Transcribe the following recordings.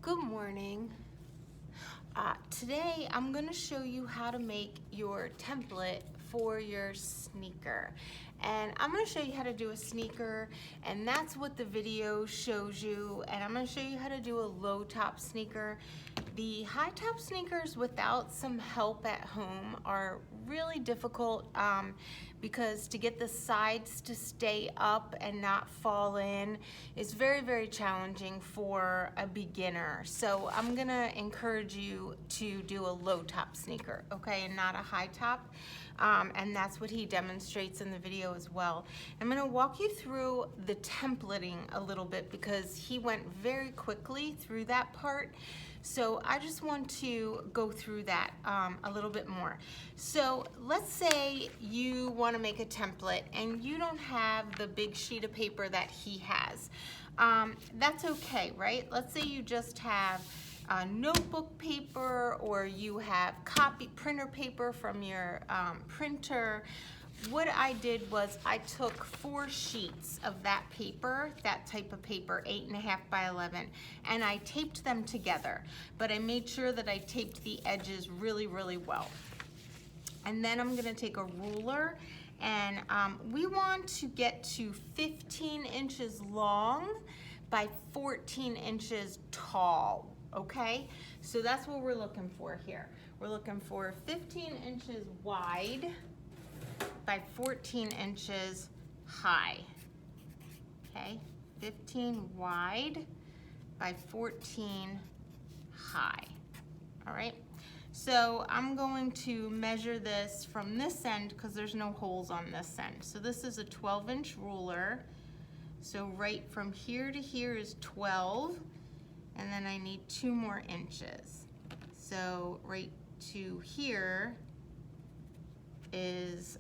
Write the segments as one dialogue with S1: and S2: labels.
S1: Good morning. Today I'm going to show you how to make your template for your sneaker. And I'm going to show you how to do a sneaker, and that's what the video shows you. And I'm going to show you how to do a low top sneaker. The high top sneakers without some help at home are really difficult because to get the sides to stay up and not fall in is very, very challenging for a beginner. So I'm gonna encourage you to do a low top sneaker, okay, and not a high top. And that's what he demonstrates in the video as well. I'm gonna walk you through the templating a little bit because he went very quickly through that part. So I just want to go through that a little bit more. So let's say you want to make a template and you don't have the big sheet of paper that he has. That's okay, right? Let's say you just have notebook paper, or you have printer paper from your printer. What I did was I took 4 sheets of that paper, that type of paper, 8.5 by 11, and I taped them together. But I made sure that I taped the edges really, really well. And then I'm gonna take a ruler, and we want to get to 15 inches long by 14 inches tall, okay? So that's what we're looking for here. We're looking for 15 inches wide by 14 inches high, okay? 15 wide by 14 high, all right? So I'm going to measure this from this end because there's no holes on this end. So this is a 12-inch ruler. So right from here to here is 12, and then I need 2 more inches. So right to here is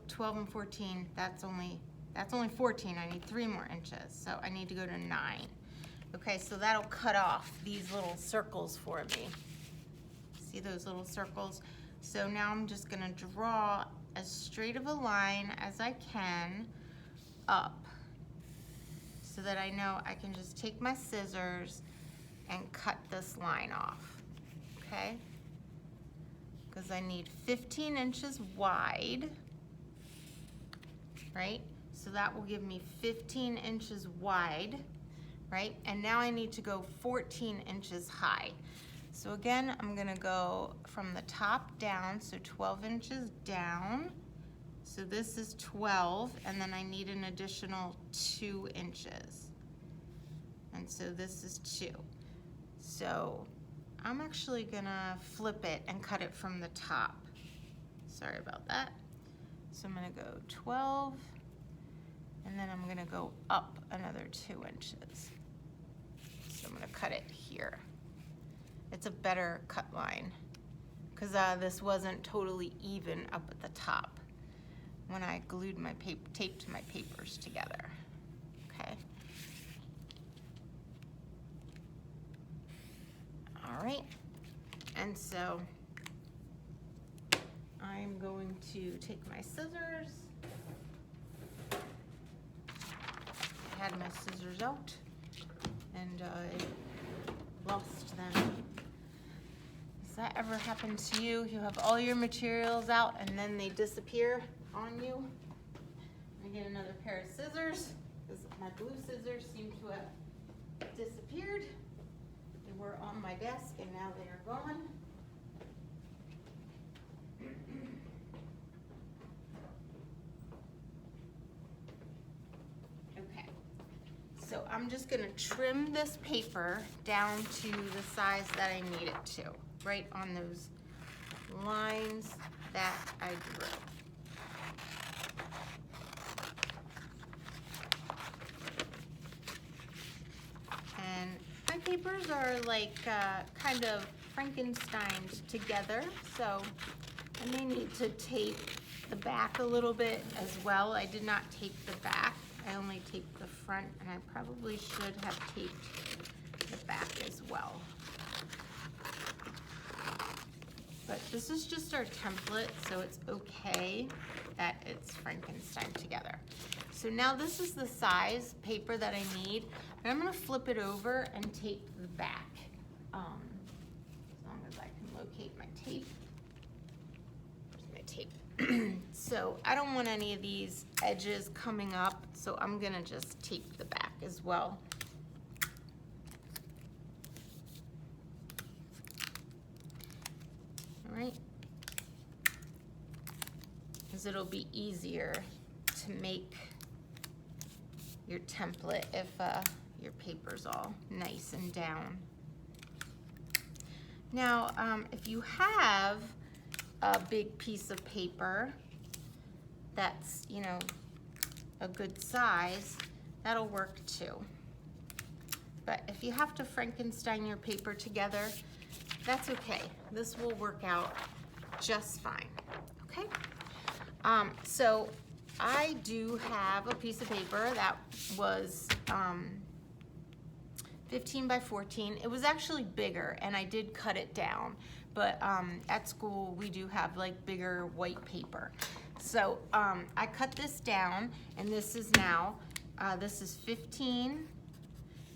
S1: 12 and 14, that's only 14. I need 3 more inches, so I need to go to 9. Okay, so that'll cut off these little circles for me. See those little circles? So now I'm just gonna draw as straight of a line as I can up so that I know I can just take my scissors and cut this line off, okay? Because I need 15 inches wide, right? So that will give me 15 inches wide, right? And now I need to go 14 inches high. So again, I'm gonna go from the top down, so 12 inches down. So this is 12, and then I need an additional 2 inches. And so this is 2. So I'm actually gonna flip it and cut it from the top. Sorry about that. So I'm gonna go 12, and then I'm gonna go up another 2 inches. So I'm gonna cut it here. It's a better cut line because this wasn't totally even up at the top when I glued my taped my papers together, okay? All right, and so I'm going to take my scissors. I had my scissors out and I lost them. Does that ever happen to you? You have all your materials out and then they disappear on you? I get another pair of scissors because my blue scissors seem to have disappeared. They were on my desk and now they are gone. Okay, so I'm just gonna trim this paper down to the size that I need it to, right on those lines that I drew. And my papers are like kind of Frankensteined together, so I may need to tape the back a little bit as well. I did not tape the back, I only taped the front, and I probably should have taped the back as well. But this is just our template, so it's okay that it's Frankenstein together. So now this is the size paper that I need, and I'm gonna flip it over and tape the back. As long as I can locate my tape. Where's my tape? So I don't want any of these edges coming up, so I'm gonna just tape the back as well. All right, because it'll be easier to make your template if your paper's all nice and down. Now, if you have a big piece of paper that's, you know, a good size, that'll work too. But if you have to Frankenstein your paper together, that's okay. This will work out just fine, okay? So I do have a piece of paper that was 15 by 14. It was actually bigger, and I did cut it down. But at school, we do have like bigger white paper. So I cut this down, and this is now, this is 15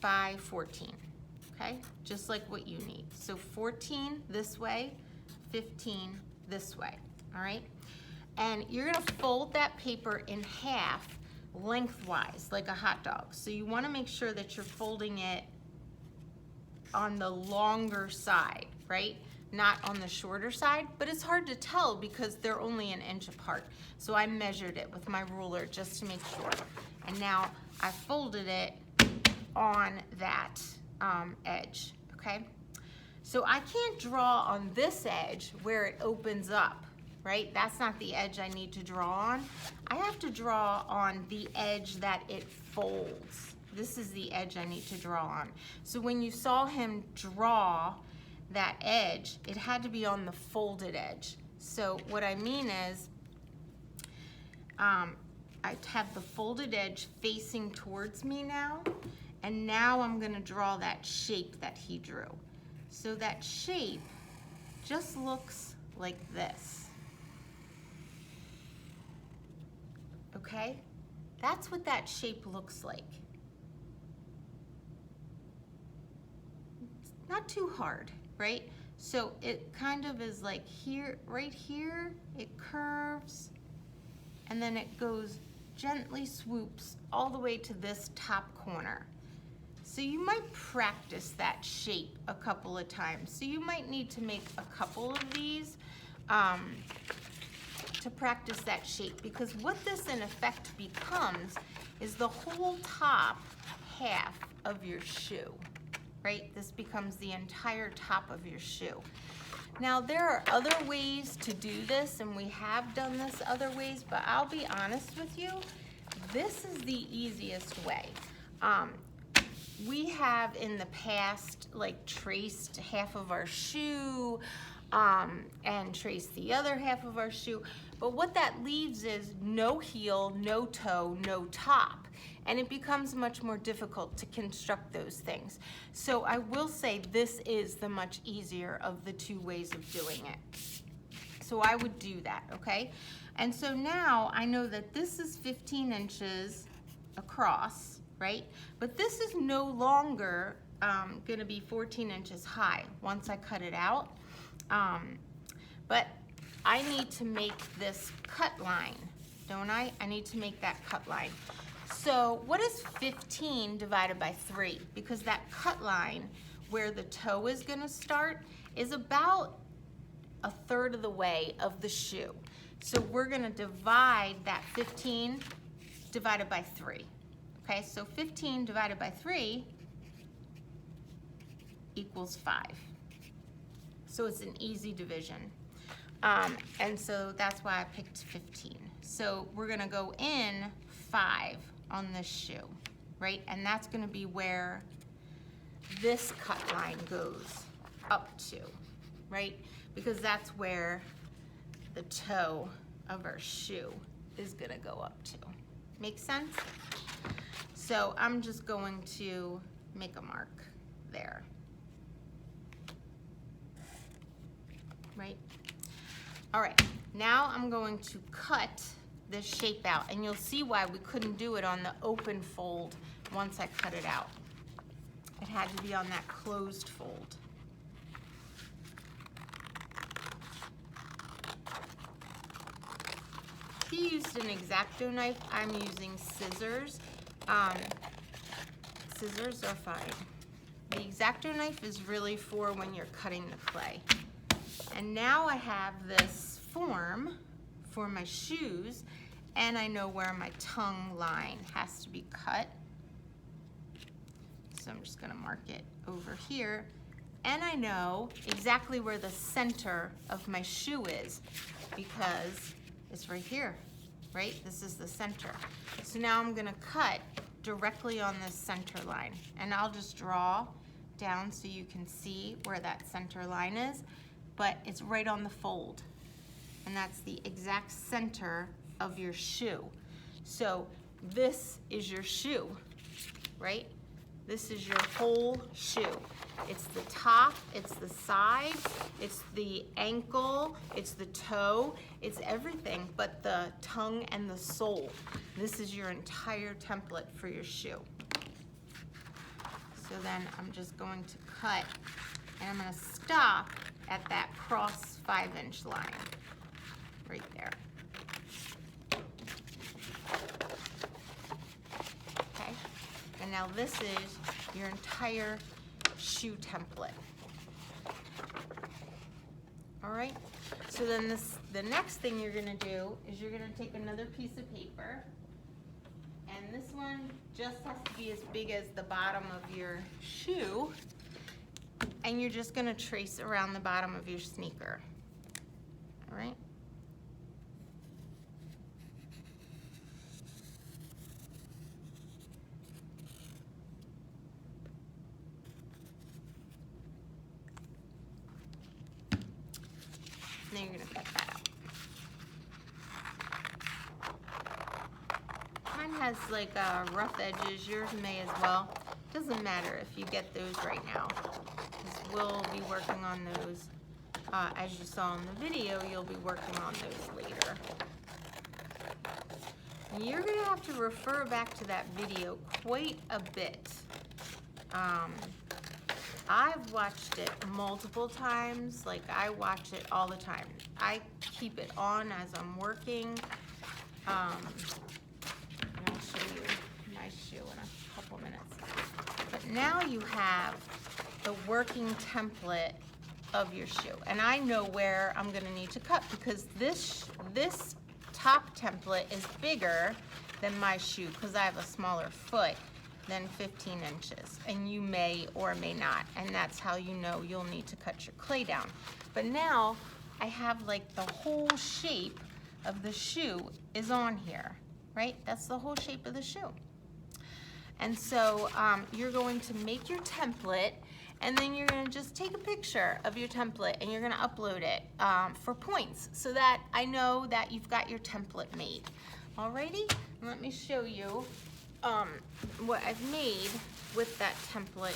S1: by 14, okay? Just like what you need. So 14 this way, 15 this way, all right? And you're gonna fold that paper in half lengthwise, like a hot dog. So you wanna make sure that you're folding it on the longer side, right? Not on the shorter side, but it's hard to tell because they're only an inch apart. So I measured it with my ruler just to make sure. And now I folded it on that edge, okay? So I can't draw on this edge where it opens up, right? That's not the edge I need to draw on. I have to draw on the edge that it folds. This is the edge I need to draw on. So when you saw him draw that edge, it had to be on the folded edge. So what I mean is, I have the folded edge facing towards me now, and now I'm gonna draw that shape that he drew. So that shape just looks like this. Okay? That's what that shape looks like. It's not too hard, right? So it kind of is like here, right here, it curves, and then it goes, gently swoops all the way to this top corner. So you might practice that shape a couple of times. So you might need to make a couple of these to practice that shape, because what this in effect becomes is the whole top half of your shoe, right? This becomes the entire top of your shoe. Now there are other ways to do this, and we have done this other ways, but I'll be honest with you, this is the easiest way. We have in the past like traced half of our shoe and traced the other half of our shoe, but what that leaves is no heel, no toe, no top. And it becomes much more difficult to construct those things. So I will say this is the much easier of the two ways of doing it. So I would do that, okay? And so now I know that this is 15 inches across, right? But this is no longer gonna be 14 inches high once I cut it out. But I need to make this cut line, don't I? I need to make that cut line. So what is 15 divided by 3? Because that cut line where the toe is gonna start is about a third of the way of the shoe. So we're gonna divide that 15 divided by 3. Okay, so 15 divided by 3 equals 5. So it's an easy division. And so that's why I picked 15. So we're gonna go in 5 on this shoe, right? And that's gonna be where this cut line goes up to, right? Because that's where the toe of our shoe is gonna go up to. Make sense? So I'm just going to make a mark there, right? All right, now I'm going to cut this shape out, and you'll see why we couldn't do it on the open fold once I cut it out. It had to be on that closed fold. He used an X-Acto knife. I'm using scissors. Scissors are fine. The X-Acto knife is really for when you're cutting the clay. And now I have this form for my shoes, and I know where my tongue line has to be cut. So I'm just gonna mark it over here. And I know exactly where the center of my shoe is because it's right here, right? This is the center. So now I'm gonna cut directly on this center line, and I'll just draw down so you can see where that center line is, but it's right on the fold, and that's the exact center of your shoe. So this is your shoe, right? This is your whole shoe. It's the top, it's the sides, it's the ankle, it's the toe, it's everything but the tongue and the sole. This is your entire template for your shoe. So then I'm just going to cut, and I'm gonna stop at that cross 5-inch line, right there. Okay, and now this is your entire shoe template. All right, so then the next thing you're gonna do is you're gonna take another piece of paper, and this one just has to be as big as the bottom of your shoe, and you're just gonna trace around the bottom of your sneaker. All right. Now you're gonna cut that out. Mine has like rough edges, yours may as well. Doesn't matter if you get those right now, because we'll be working on those. As you saw in the video, you'll be working on those later. And you're gonna have to refer back to that video quite a bit. I've watched it multiple times, like I watch it all the time. I keep it on as I'm working. I'll show you my shoe in a couple minutes. But now you have the working template of your shoe. And I know where I'm gonna need to cut because this top template is bigger than my shoe because I have a smaller foot than 15 inches, and you may or may not, and that's how you know you'll need to cut your clay down. But now I have like the whole shape of the shoe is on here, right? That's the whole shape of the shoe. And so you're going to make your template, and then you're gonna just take a picture of your template and you're gonna upload it for points so that I know that you've got your template made. Alrighty, let me show you what I've made with that template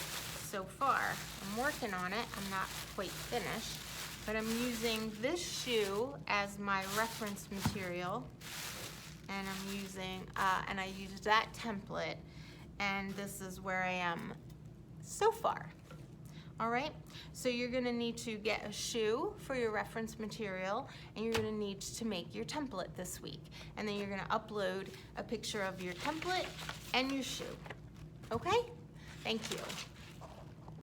S1: so far. I'm working on it, I'm not quite finished, but I'm using this shoe as my reference material, and I'm using, and I used that template, and this is where I am so far. All right, so you're gonna need to get a shoe for your reference material, and you're gonna need to make your template this week. And then you're gonna upload a picture of your template and your shoe. Okay? Thank you.